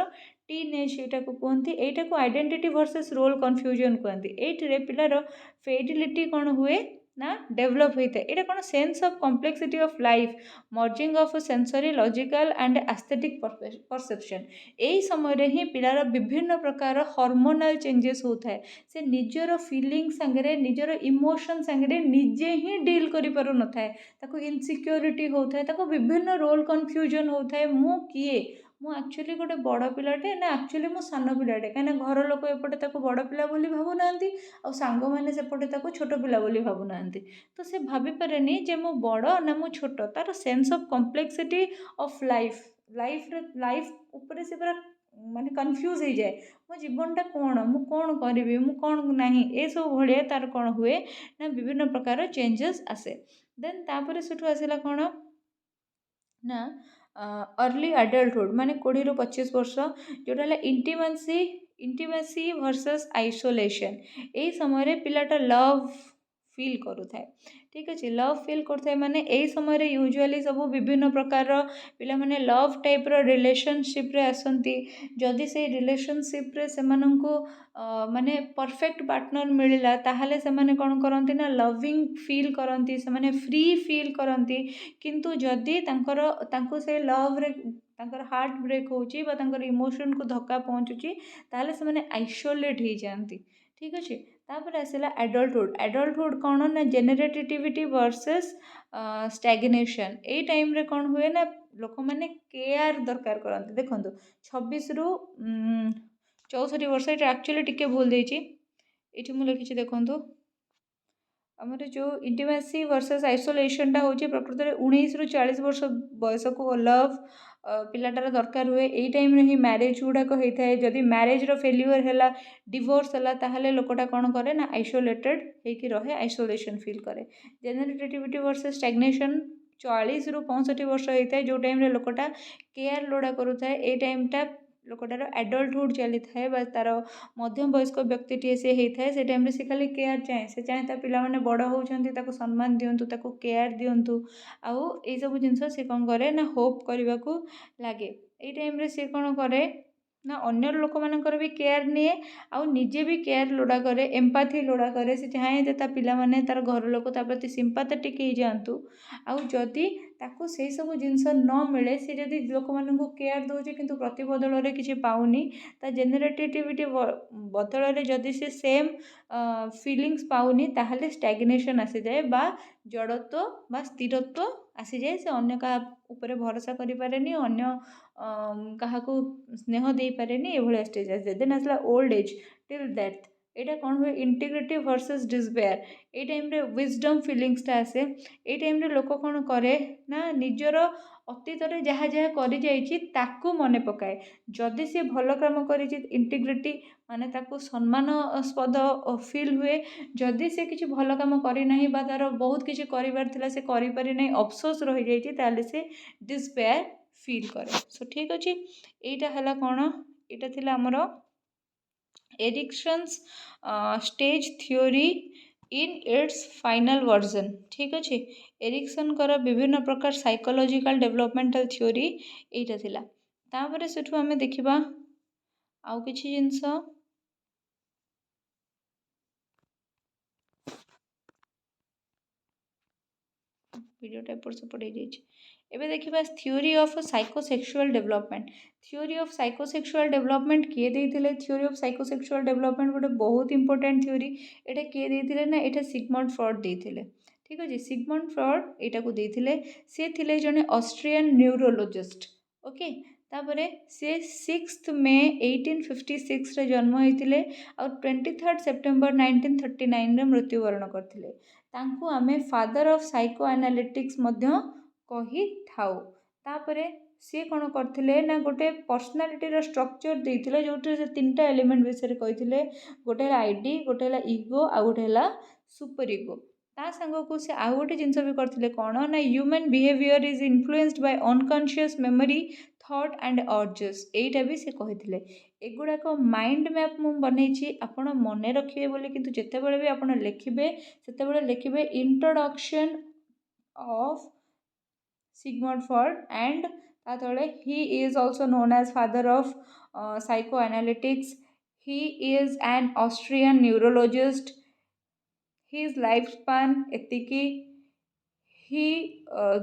टीन एज एटा को कहती एटा को आइडेंटिटी वर्सेस रोल कन्फ्यूजन कहती। एइठरे पिलार फेडिलिटी कौन हुए ना डेभलप होता है। यहाँ कौन sense of complexity of life merging of sensory logical and aesthetic perception यही समय ही पिलार विभिन्न प्रकार हार्मोनल चेंजेस होता है से निजर फीलिंग सांगे निजर इमोशन सांगे निजे ही डील कर पार न था इनसिक्योरिटी होता है विभिन्न रोल कन्फ्यूजन होता है मु किए मु एक्चुअली गोटे बड़ पिलाटे ना एक्चुअली मु सान पिलाटे कहीं घर लोक एपटे बड़ पिला बोली भावुना आ सांग मैंने सेपटे छोट पिला बोली भावुना तो से भाभी पारेनी जे मु बड़ ना मु छोट तार sense of complexity of life life life ऊपर से पूरा माने कन्फ्यूज हो जाए मो जीवनटा कौन मु कौन करी मु कौन ना ये सब भाया तार कौन हुए ना विभिन्न प्रकार चेंजेस आसे देन तापर सेठू आसला कौन ना अर्ली एडल्टहुड माने 20 ରୁ 25 वर्ष जोटा इंटीमेसी इंटीमेसी वर्सेस आइसोलेशन यही समय पिलाटा लव फील करूए ठीक अच्छे लव फील करुए माने यही समय यूजुअली सब विभिन्न प्रकार पिला माने लव टाइप रिलेशनशिप रे आसंती जदि से रिलेशनशिप रे से माने परफेक्ट पार्टनर मिलला ताहले से माने कौन करती ना लविंग फील करती से माने फ्री फील करती किंतु जदि तांको से लव रे तांकर हार्ट ब्रेक होची बा तांकर इमोशन को धक्का पहुँचुची ताहले से माने आइसोलेट हो जाती ठीक अच्छे तापर आसला एडल्टहुड एडल्टहुड कौन ना जेनेरेटिविटी वर्सेस स्टैग्नेशन यही टाइम रे कौन हुए ना लोक मैंने केयर दरकार करते देखो 26 ରୁ 64 वर्ष ये एक्चुअली टिके भूल देती ये मुझे लिखी देखूँ आमर जो इंटीमेसी वर्सेस आइसोलेशनटा हूँ प्रकृत में 19 ରୁ 40 वर्ष बयस को लव पिलाटार दरकार हुए यही टाइम ही मैरेज गुड़ाक होता है जदि मैरेज फेल्युअर है डिवोर्स है ताहले लोकटा कौन करे ना आइसोलेटेड होकर रहे आइसोलेशन फील करे जेनेरेटिविटी वर्सेस स्टैग्नेशन 40 ରୁ 65 वर्ष होता है जो टाइम लोकटा केयर लोड़ा करूए ये टाइमटा लोकटार एडल्टहुड चली था तार मध्यम वयस्क व्यक्ति सी होता है से टाइम से खाली केयर चाहे से चाहे पिला माने बड़ होती सम्मान दिंतु केयर दिंतु आउ ये सब जिनस सी कौन करे ना होप करने को लगे ये टाइम सी कौन करे ना अन्य लोक मानकर भी केयर निए आउ निजे भी केयर लोड़ा करे एम्पाथी लोड़ा करे से चाहे ता पिला माने तार घर लोक ता प्रति सिंपाथेटिक हो जातु आउ जदि ताको से सब जिनस न मिले सी जदि लोक मानक केयर दौचे किंतु प्रति बदल किसी पाउनी ता जेनेरेटिविटी बदल जदि से सेम फीलिंग्स पाउनी ताहले स्टैग्नेशन आसी जाए बा जड़त्व बा स्थिरत्व आसी जाए से अन्य का ऊपर भरोसा करि पारेनी अन्य क्या स्नेह दे पारे ये स्टेज आसे देन आसला ओल्ड एज टिल डेथ यहाँ कौन हुए इंटीग्रिटी वर्सेस डिस्पेयर ये टाइम रे विजडम फीलिंग्सटा आसे ये टाइम रे लोक कौन करे ना निजर अतीत में जहाँ जहाँ कर मन पकाए जदि सी भल काम कर इंटीग्रिटी माने ताको सम्मानस्पद फील हुए जदि से किसी भल काम करना बा तार बहुत किसी कर से करें अफसोस रही जाए से डिस्पेयर फील करे सो ठीक अच्छे यहीटा है कौन यहाँ थी आमर Erikson's stage theory in its final version ठीक अच्छे एरिक्सन कर विभिन्न प्रकार साइकोलॉजिकल डेवलपमेंटल थ्योरी यहाँ थिला तापर सेठू आमे देखिबा आउ किछि जिंस वीडियोटा एपट सेपट हो जाइए एबे देखिबा theory of psychosexual development theory of psychosexual development किए देइथिले थ्योरी ऑफ साइकोसेक्सुअल डेवलपमेंट गोटे बहुत इंपोर्टेंट थ्योरी एटा किए देइथिले ना एटा सिगमंड फ्रॉड देइथिले ठीक अच्छे सिगमंड फ्रॉड एटा को देइथिले से थिले जने ऑस्ट्रियन न्यूरोलॉजिस्ट ओके तापरे से 6 मे 1856 रे जन्म होइथिले और 23 सेप्टेम्बर 1939 रे मृत्युवरण करथिले तांको आमे फादर ऑफ साइको एनालिटिक्स मध्य कही थाउ तापरे सी कौन करथिले ना गोटे पर्सनालिटी स्ट्रक्चर देइथिले जोटे से 3टा एलिमेंट विषय कही गोटे आईडी गोटे इगो आ गोटे सुपर इगो ता सांग को से आउ गोटे जिनस भी करथिले कौन ना human behaviour is influenced by unconscious memory thought and urges एटा भी से कही एगुड़ाक माइंड मैप मु बनई आपण मन रखिए बोली किंतु जेतेबेले भी आपण लिखिबे सेतेबेले लिखिबे introduction of Sigmund Freud and ता तले he is also known as father of psycho analytics he is an Austrian neurologist his lifespan ଏତିକି, he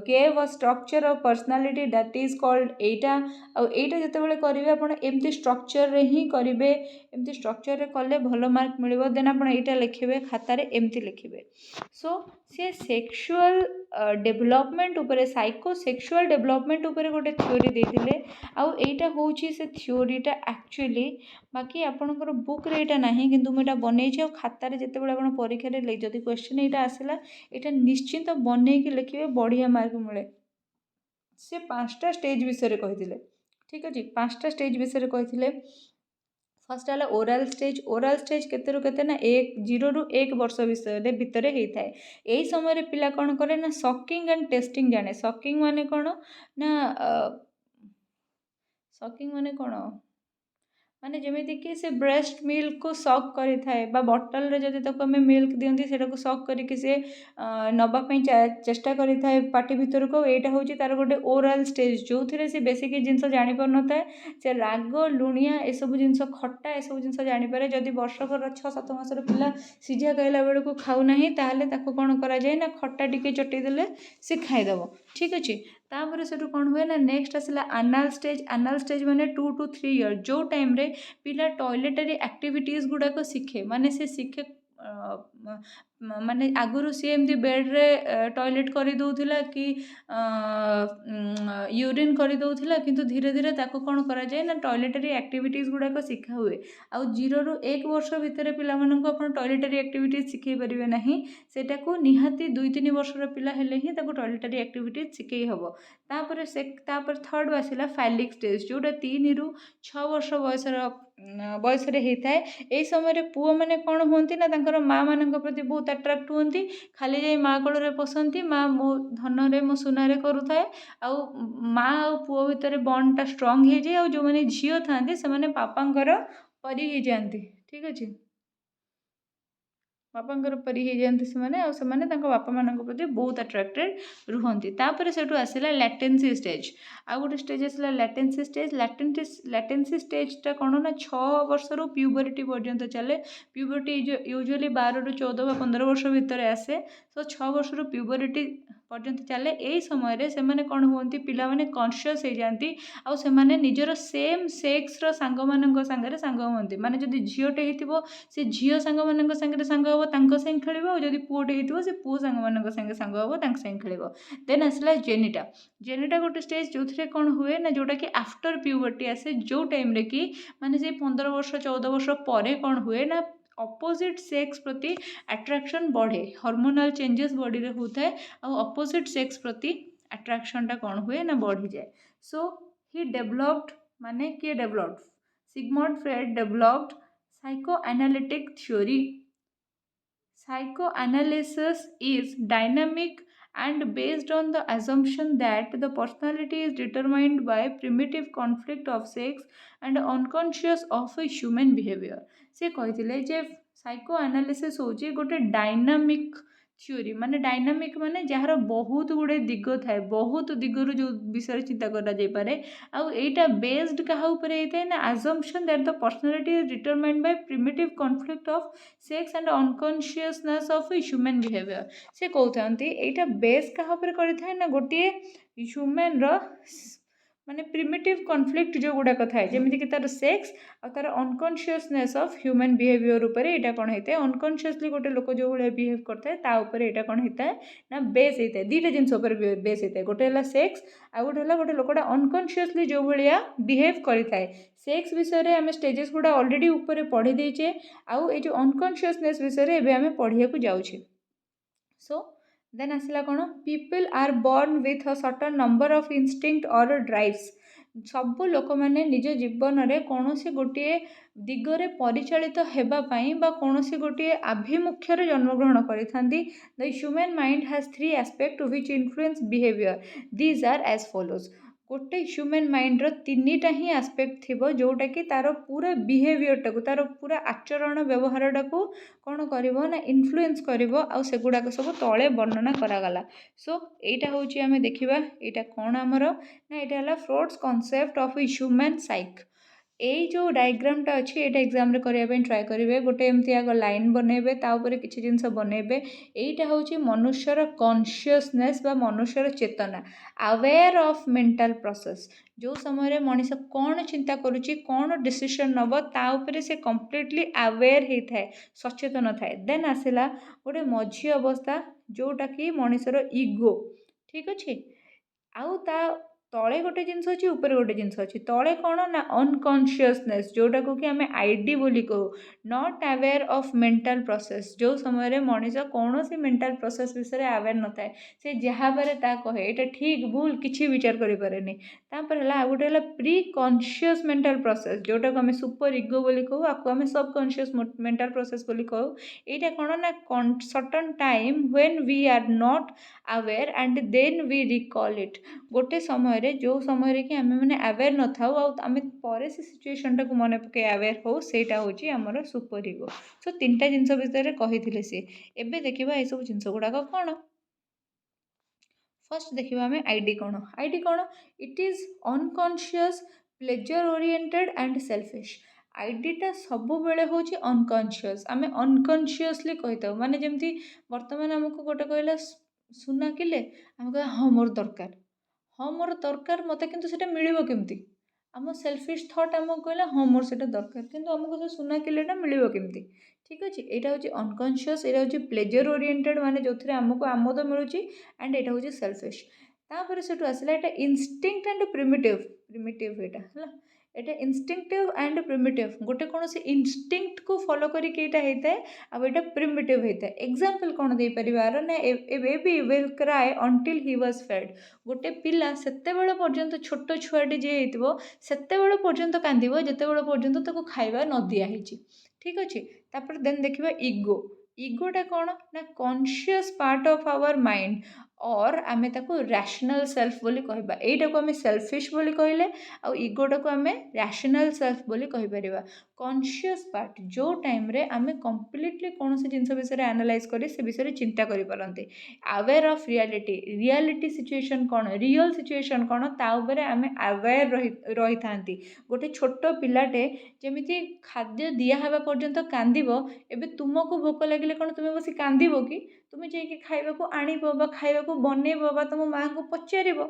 gave a structure of personality that is called ଏଇଟା। ଆଉ ଏଇଟା ଯେତେବେଳେ କରିବେ ଆପଣ ଏମିତି ଷ୍ଟ୍ରକ୍ଚରରେ ହିଁ କରିବେ, ଏମିତି ଷ୍ଟ୍ରକ୍ଚରରେ କଲେ ଭଲ ମାର୍କ ମିଳିବ। ଦେନ୍ ଆପଣ ଏଇଟା ଲେଖିବେ ଖାତାରେ, ଏମିତି ଲେଖିବେ। ସୋ ସେ ସେକ୍ସୁଆଲ ଡେଭଲପମେଣ୍ଟ ଉପରେ, ସାଇକୋ ସେକ୍ସୁଆଲ ଡେଭଲପମେଣ୍ଟ ଉପରେ ଗୋଟେ ଥିଓରି ଦେଇଥିଲେ। ଆଉ ଏଇଟା ହେଉଛି ସେ ଥିଓରିଟା ଆକ୍ଚୁଆଲି, ବାକି ଆପଣଙ୍କର ବୁକ୍ରେ ଏଇଟା ନାହିଁ, କିନ୍ତୁ ମୁଁ ଏଇଟା ବନେଇଛି। ଆଉ ଖାତାରେ ଯେତେବେଳେ ଆପଣ ପରୀକ୍ଷାରେ ଯଦି କ୍ୱେଶ୍ଚିନ୍ ଏଇଟା ଆସିଲା, ଏଇଟା ନିଶ୍ଚିନ୍ତ ବନେଇକି ଲେଖିବେ, ବଢ଼ିଆ ମାର୍କ ମିଳେ। ସେ 5ଟା ଷ୍ଟେଜ୍ ବିଷୟରେ କହିଥିଲେ, ଠିକ୍ ଅଛି। 5ଟା ଷ୍ଟେଜ୍ ବିଷୟରେ କହିଥିଲେ। ଫାର୍ଷ୍ଟ ହେଲା ଓରାଲ୍ ଷ୍ଟେଜ୍। ଓରାଲ୍ ଷ୍ଟେଜ୍ କେତେରୁ କେତେ ନା 0ରୁ 1 ବର୍ଷ ଭିତରେ ହେଇଥାଏ। ଏହି ସମୟରେ ପିଲା କ'ଣ କରେ ନା ସକିଂ ଆଣ୍ଡ ଟେଷ୍ଟିଂ ଜାଣେ। ସକିଂ ମାନେ କ'ଣ ନା ସକିଂ ମାନେ କ'ଣ, ମାନେ ଯେମିତିକି ସେ ବ୍ରେଷ୍ଟ ମିଲ୍କକୁ ସକ୍ କରିଥାଏ, ବା ବଟଲରେ ଯଦି ତାକୁ ଆମେ ମିଲ୍କ ଦିଅନ୍ତି ସେଇଟାକୁ ସକ୍ କରିକି ସେ ନେବା ପାଇଁ ଚେଷ୍ଟା କରିଥାଏ ପାଟି ଭିତରକୁ। ଏଇଟା ହେଉଛି ତା'ର ଗୋଟେ ଓରାଲ୍ ଷ୍ଟେଜ୍, ଯେଉଁଥିରେ ସେ ବେଶୀ କିଛି ଜିନିଷ ଜାଣିପାରୁନଥାଏ। ସେ ରାଗ, ଲୁଣିଆ ଏସବୁ ଜିନିଷ, ଖଟା ଏସବୁ ଜିନିଷ ଜାଣିପାରେ। ଯଦି ବର୍ଷକର 6-7 ମାସର ପିଲା ସିଝା ଖାଇଲା ବେଳକୁ ଖାଉନାହିଁ, ତାହେଲେ ତାକୁ କ'ଣ କରାଯାଏ ନା ଖଟା ଟିକେ ଚଟେଇ ଦେଲେ ସେ ଖାଇଦେବ, ଠିକ୍ ଅଛି। ତାପରେ ସେଠୁ କ'ଣ ହୁଏ ନା ନେକ୍ସଟ ଆସିଲା ଆନାଲ୍ ଷ୍ଟେଜ୍। ଆନାଲ୍ ଷ୍ଟେଜ୍ ମାନେ 2 to 3 ଇୟର୍, ଯେଉଁ ଟାଇମ୍ରେ ପିଲା ଟଏଲେଟରୀ ଆକ୍ଟିଭିଟିଜ୍ ଗୁଡ଼ାକ ଶିଖେ। ମାନେ ସେ ଶିଖେ, ମାନେ ଆଗରୁ ସିଏ ଏମିତି ବେଡ଼୍ରେ ଟଏଲେଟ୍ କରିଦେଉଥିଲା କି ୟୁରିନ୍ କରିଦେଉଥିଲା, କିନ୍ତୁ ଧୀରେ ଧୀରେ ତାକୁ କ'ଣ କରାଯାଏ ନା ଟଏଲେଟରୀ ଆକ୍ଟିଭିଟିଜ୍ ଗୁଡ଼ାକ ଶିଖା ହୁଏ। ଆଉ 0ରୁ 1 ବର୍ଷ ଭିତରେ ପିଲାମାନଙ୍କୁ ଆପଣ ଟଏଲେଟରୀ ଆକ୍ଟିଭିଟିଜ୍ ଶିଖେଇ ପାରିବେ ନାହିଁ। ସେଟାକୁ ନିହାତି 2-3 ବର୍ଷର ପିଲା ହେଲେ ହିଁ ତାକୁ ଟଏଲେଟରୀ ଆକ୍ଟିଭିଟିଜ୍ ଶିଖେଇ ହେବ। ତାପରେ ଥର୍ଡ଼ ଆସିଲା ଫାଲିକ୍ ଷ୍ଟେଜ୍, ଯେଉଁଟା 3ରୁ 6 ବର୍ଷ ବୟସରେ ହେଇଥାଏ। ଏହି ସମୟରେ ପୁଅମାନେ କ'ଣ ହୁଅନ୍ତି ନା ତାଙ୍କର ମାଆମାନଙ୍କ ପ୍ରତି ବହୁତ ଆଟ୍ରାକ୍ଟ ହୁଅନ୍ତି। ଖାଲି ଯାଇ ମାଆ କୋଳରେ ପଶନ୍ତି, ମାଆ ମୋ ଧନରେ ମୋ ସୁନାରେ କରୁଥାଏ। ଆଉ ମାଆ ଆଉ ପୁଅ ଭିତରେ ବଣ୍ଡଟା ଷ୍ଟ୍ରଙ୍ଗ ହେଇଯାଏ। ଆଉ ଯେଉଁମାନେ ଝିଅ ଥାଆନ୍ତି ସେମାନେ ବାପାଙ୍କର ପରି ହେଇଯାଆନ୍ତି, ଠିକ୍ ଅଛି। ବାପାଙ୍କର ପରି ହେଇଯାଆନ୍ତି ସେମାନେ, ଆଉ ସେମାନେ ତାଙ୍କ ବାପାମାନଙ୍କ ପ୍ରତି ବହୁତ ଆଟ୍ରାକ୍ଟେଡ଼ ରୁହନ୍ତି। ତାପରେ ସେଠୁ ଆସିଲା ଲାଟେନ୍ସି ଷ୍ଟେଜ୍। ଆଉ ଗୋଟେ ଷ୍ଟେଜ୍ ଆସିଲା ଲାଟେନ୍ସି ଷ୍ଟେଜ୍। ଲାଟେନ୍ସି ଷ୍ଟେଜ୍ଟା କ'ଣ ନା 6 ବର୍ଷରୁ ପ୍ୟୁବରିଟି ପର୍ଯ୍ୟନ୍ତ ଚାଲେ। ପ୍ୟୁବରିଟି ୟୁଜୁଆଲି 12ରୁ 14 ବା 15 ବର୍ଷ ଭିତରେ ଆସେ। ତ 6 ବର୍ଷରୁ ପ୍ୟୁବରିଟି ପର୍ଯ୍ୟନ୍ତ ଚାଲେ। ଏହି ସମୟରେ ସେମାନେ କ'ଣ ହୁଅନ୍ତି, ପିଲାମାନେ କନସିୟସ୍ ହେଇଯାଆନ୍ତି। ଆଉ ସେମାନେ ନିଜର ସେମ୍ ସେକ୍ସର ସାଙ୍ଗମାନଙ୍କ ସାଙ୍ଗରେ ସାଙ୍ଗ ହୁଅନ୍ତି। ମାନେ ଯଦି ଝିଅଟେ ହେଇଥିବ, ସେ ଝିଅ ସାଙ୍ଗମାନଙ୍କ ସାଙ୍ଗରେ ସାଙ୍ଗ ହେବ, ତାଙ୍କ ସାଙ୍ଗେ ଖେଳିବ। ଆଉ ଯଦି ପୁଅଟେ ହେଇଥିବ, ସେ ପୁଅ ସାଙ୍ଗମାନଙ୍କ ସାଙ୍ଗେ ସାଙ୍ଗ ହେବ, ତାଙ୍କ ସାଙ୍ଗେ ଖେଳିବ। ଦେନ୍ ଆସିଲା ଜେନିଟା। ଜେନିଟା ଗୋଟେ ଷ୍ଟେଜ୍ ଯେଉଁଥିରେ କ'ଣ ହୁଏ ନା ଯେଉଁଟାକି ଆଫ୍ଟର ପ୍ୟୁବର୍ଟି ଆସେ, ଯେଉଁ ଟାଇମ୍ରେ କି ମାନେ ସେଇ 15 ବର୍ଷ 14 ବର୍ଷ ପରେ କ'ଣ ହୁଏ ନା ଅପୋଜିଟ୍ ସେକ୍ସ ପ୍ରତି ଆଟ୍ରାକ୍ସନ୍ ବଢ଼େ। ହର୍ମୋନାଲ୍ ଚେଞ୍ଜେସ୍ ବଡ଼ିରେ ହେଉଥାଏ, ଆଉ ଅପୋଜିଟ୍ ସେକ୍ସ ପ୍ରତି ଆଟ୍ରାକ୍ସନ୍ଟା କ'ଣ ହୁଏ ନା ବଢ଼ିଯାଏ। ସୋ ହି ଡେଭଲପଡ୍, ମାନେ କିଏ developed, Sigmund Freud developed psychoanalytic theory. Psychoanalysis is dynamic and based on the assumption that the personality is determined by primitive conflict of sex and unconscious of a human behavior. से कहते जे साइकोआनालिसिस होची गोटे dynamic theory. माने dynamic माने jar बहुत गुड़े दिग थाए, बहुत दिगरु जो विषय चिंता करा जाय पारे। आउ एटा बेस्ड कहा ऊपर होता ना assumption that the personality is determined by primitive conflict of sex and unconsciousness of a human behavior। से कहते एटा बेस कहा ऊपर करिथाय ना गोटे ह्यूमन रो माने प्रिमिटिव कन्फ्लिक्ट जो गुड़ाक थाए, जमीक कि तार सेक्स और तार अनकनसीयसनेस ऑफ ह्यूमन बिहेवियर उपर एटा कौन होता है, अनकनसीयसली गोटे लोक जो भाई बिहेव करता है ताऊपर एटा कौन होता है ना बेस होता है। दुईटा जिनस बेस होता है, गोटे है सेक्स आ गोटे लोकटा अनकनसीयसली जो भाया बिहेव करता है। सेक्स विषय में आम स्टेजेस गुड़ा ऑलरेडी ऊपर पढ़ी देचे, आउ ये जो अनकनसीयसनेस विषय में आम पढ़िया जाऊे। सो देन आसला कौन, people are born with a certain number of instinct और ड्राइव्स। सबू लोक मैंने निज जीवन में कौन सी गोटे दिगरे परिचालित होगापाई बा कौन सी गोटे आभिमुख्य जन्मग्रहण करिथांती। The human mind has 3 aspect which influence behaviour, these are as follows. गोटे ह्यूमन माइंड रो 3टा ही एस्पेक्ट थिबो जोटा कि तार पूरा बिहेवियर टाको, तार पूरा आचरण व्यवहार टाको कौन करिवो ना इन्फ्लुएंस करिवो। आ सेगुड़ाक सब तले वर्णना करागला। सो एटा होची आमे देखिबा एटा कौन आमर ना एटा हला फ्रोड्स कॉन्सेप्ट ऑफ ए ह्यूमन साइक। एई जो डायग्रामटा अच्छी ये एग्जाम करने ट्राए करेंगे गोटे एमती आग लाइन बनइबे ताऊपर किसी जिनस बनइबे एटा हूँ मनुष्यर कॉन्शियसनेस बा मनुष्यर चेतना अवेयर ऑफ मेंटल प्रोसेस जो समय मनीष कौन चिंता करुच्ची कौन डिसीजन नब ताऊपर से कंप्लीटली अवेयर होता है सचेतन थाए देन आसला गोटे मझी अवस्था जोटा कि मनीषर इगो ठीक अच्छे आउ ता तले गोटे जिनस अच्छी ऊपर गोटे जिनस अच्छी तले कौन ना अनकॉन्शियसनेस जोटा को कि आम आईडी बोली कहू not aware of mental process जो समय मनीष कौन सी मेंटल प्रोसेस विषय अवेयर न थाए से जहाँ पारे ता कहे यहाँ ठीक भूल किसी विचार करें तापर है गोटे है प्री कॉन्शियस मेंटल प्रोसेस जोटा को आम सुपर इगो बोली कहू आपको आम सब कॉन्शियस मेंटल प्रोसेस बोली कहू यहाँ कौन ना certain time when we are not aware and then we recall it गोटे समय जो समय कि आम मैंने अवेयर न था आम पर से सिचुएशन टाक मन पके अवेयर हो सेटा हूँ आमर सुपर इगो सो तीनटा जिनस विषय कही सी एबे देखा ये सब जिनस गुड़ाक कौन फर्स्ट देखा आम आईडी कौन it is unconscious pleasure oriented and selfish आईडीटा सब बेले हूँ अनकॉन्शियस आम अनकॉन्शियसली कही था माने जमती बर्तमान आमको गोटे कहला सुना किले आम कह हाँ मोर दरकार हाँ मोर दरकार मत कि मिल केमती आम सेल्फिश थट आमको कहला हाँ मोर से दरकार किंतु आमको से सुना किलेटा मिल केमती ठीक अच्छे यहाँ हूँ अनकॉन्शियस यहाँ हूँ प्लेजर ओरिएंटेड माने जो आमको आमोद मिलूँ एंड यहाँ हूँ सेल्फिश तापर से आसला यहाँ इनस्टिंक्ट एंड प्रिमिटिव यहाँ एटा इनस्टिंक्टिव एंड प्रिमिटिव गोटे कौन से इनस्टिंक्ट को फॉलो करके होता है आउ एटा प्रिमिटिव होता है एग्जांपल कौन दे परिवार ना a baby will cry until he was fed गोटे पिला सेते बेले पर्यंत छोट छुआटे जे हेतिबो सेते बेले पर्यंत कांदिबो जेते बेले पर्यंत ताको खाइबा न दिया हेची ठीक अच्छे तापर देन देखिबा इगोटा कौन ना conscious part of our mind और आमे ताको रैशनल सेल्फ बोली कहबा एटा को आमे सेल्फिश बोली कहले आ इगोटा को आमे रैशनल सेल्फ बोली कहि परिबा कॉन्शियस पार्ट जो टाइम रे आमे कंप्लीटली कौन से जिनस विषय एनालाइज करी से विषय चिंता करि परंते अवेयर ऑफ रियलिटी सिचुएशन कौन रियल सिचुएशन कौन ता उपरे आमे अवेयर रही थांती गोटे छोट पिलाटे जेमिति खाद्य दिया हवा पर्यंत कांदिबो एबे तुमको भोक लगिले कौन तुम बस कांदिबो कि तुम जाइए खाइबा आनिबो बा खाइबा बनइबो बा तुम माँ को पचारिबो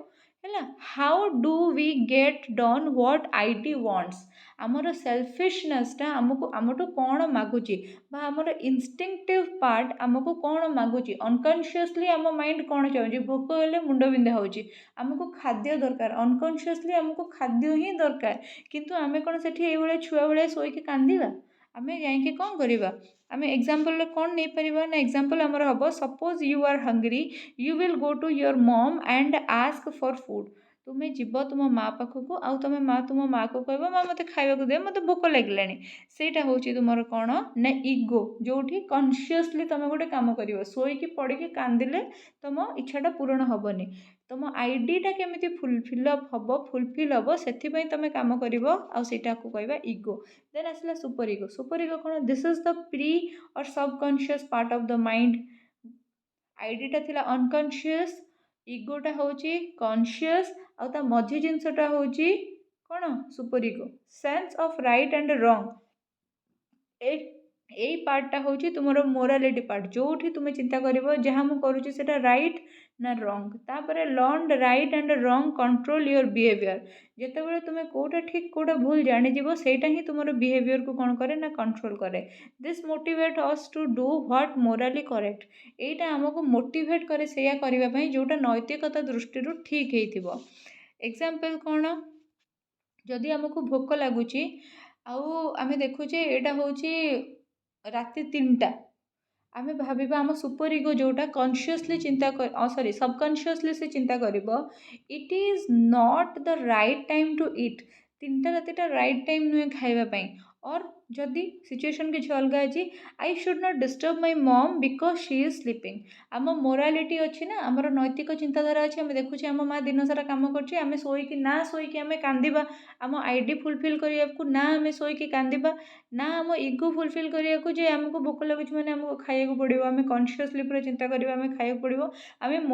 है how do we get done what id wants आमर सेल्फिशनेसटा आमको आमठू कौन मागुची बा आमर इनस्टिंक्टिव पार्ट आमको कौन मागुची अनकॉन्शियसली आम माइंड कौन चाहूँ भोक हेले मुंड बिंधा होची आमको खाद्य दरकार अनकॉन्शियसली आमको खाद्य ही दरकार किंतु आमे कौन सेठी एई छुआ भाया शोक कांदिबा आमे जाइए कौन करवा आम एग्जांपल कौन नहीं पारिबा ना एग्जांपल आमर हम suppose you are hungry you will go to your mom and ask for food तुम्हें जीव तुम माँ पाखक आउ तुम माँ को कह माँ मत खावा दे मत भोक लगे सेटा हूँ तुम कौन ना इगो जो कॉन्शियसली तुम गोटे कम कर शोक पड़ी कांदिले तुम इच्छाटा पूरण हेनी तुम आईडीटा केमी फुलफिलअप हम फुलफिल हम से तुम कम कर कहवा इगो देन आसला सुपर इगो कौन this is the pre or subconscious part of the mind आईडीटा थिला अनकॉन्शियस इगोटा हूँ कॉन्शियस आ मझी जिनसटा हूँ कौन super ego sense of right and wrong यही पार्टा हूँ तुम मोरालिटी पार्ट जो तुम्हें चिंता कर जहाँ मुझे करुँची से राइट ना रॉन्ग तापर learn right and wrong control your behaviour जिते तुम्हें कौटा ठीक कौटा भूल जानीज सेटा ही तुम बिहेवियर को कौन करे ना कंट्रोल करे this motivate us to do what morally correct एटा आमको मोटिवेट करे से करने जोटा नैतिकता दृष्टि ठीक हो एग्जांपल कौन जदि आमको भोक लगुच आम देखुचे यहाँ हूँ राति 3टा आम भाविबा आम सुपर इगो जोटा कॉन्शियसली चिंता सॉरी सबकॉन्शियसली से चिंता करिब it is not the right time to eat 3टा रातिटा राइट टाइम नुहे खाइबा पई और जदि सिचुएशन किसी अलग अच्छी I should not disturb my mom because she is sleeping आम मोरालिटी अच्छी ना आमर नैतिक चिंताधारा अच्छी आम देखुचे आम माँ दिन सारा कम कर शोक ना शोक आम कांदा आम आईडी फुलफिल करने को ना आम शोक कांदा ना आम इगो फुलफिल करने को जे आमको भोक लगुच मैंने आमको खाया पड़ो आम कन्सीयसली पूरा चिंता करवा आम खाया पड़ो आम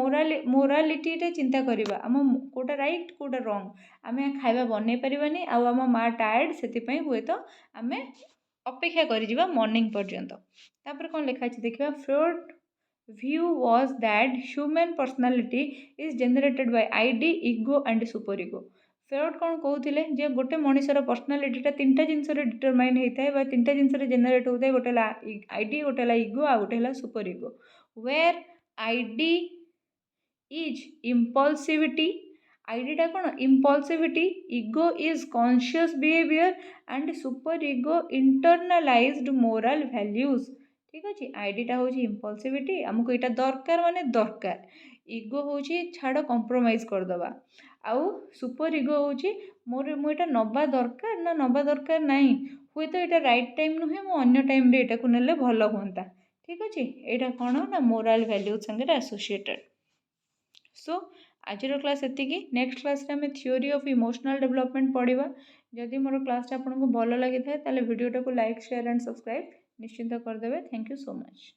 मोरालिटी चिंता करवा आम कोटा राइट कोटा रंग आम खाଇବା बन पारानी आम माँ टायर्ड से हुए तो आम अपेक्षा कर मॉर्निंग पर्यंत तापर कौन लिखाई देखा fraud view was that human personality is generated by id ego and super ego fraud कौन कहते जे गोटे मनीषर पर्सनालीटा तीन टा जिनस डिटरमाइन होता है तीन टा जिनस जेनेट होता है गोटे आईडी गोटे इगो आ गोटे super ego where id is impulsivity आईडीटा कौन impulsivity ego is conscious behaviour and super ego internalised moral values ठीक अच्छे आईडीटा हूँ इम्पल्सिविटी आमको यहाँ दरकार माने दरकार इगो हूँ छाड़ कंप्रोमाइज करदे आउ सुपर इगो हूँ मोर मुझे नवा दरकार ना नवा दरकार ना हुए तो यहाँ राइट टाइम नुहे मु अन्य टाइम रे एटा नेले भल हुंता ठीक अच्छे यहाँ कौन ना मोराल वैल्यूज संगे एसोसिएटेड सो आज क्लास एतिकी नेक्स्ट क्लास रे हमें थ्योरी ऑफ इमोशनल डेवलपमेंट पढ़ा जदि मोर क्लास आपको भल लगी था वीडियोटा को लाइक शेयर एंड सब्सक्राइब निश्चिंत करदे थैंक यू सो मच।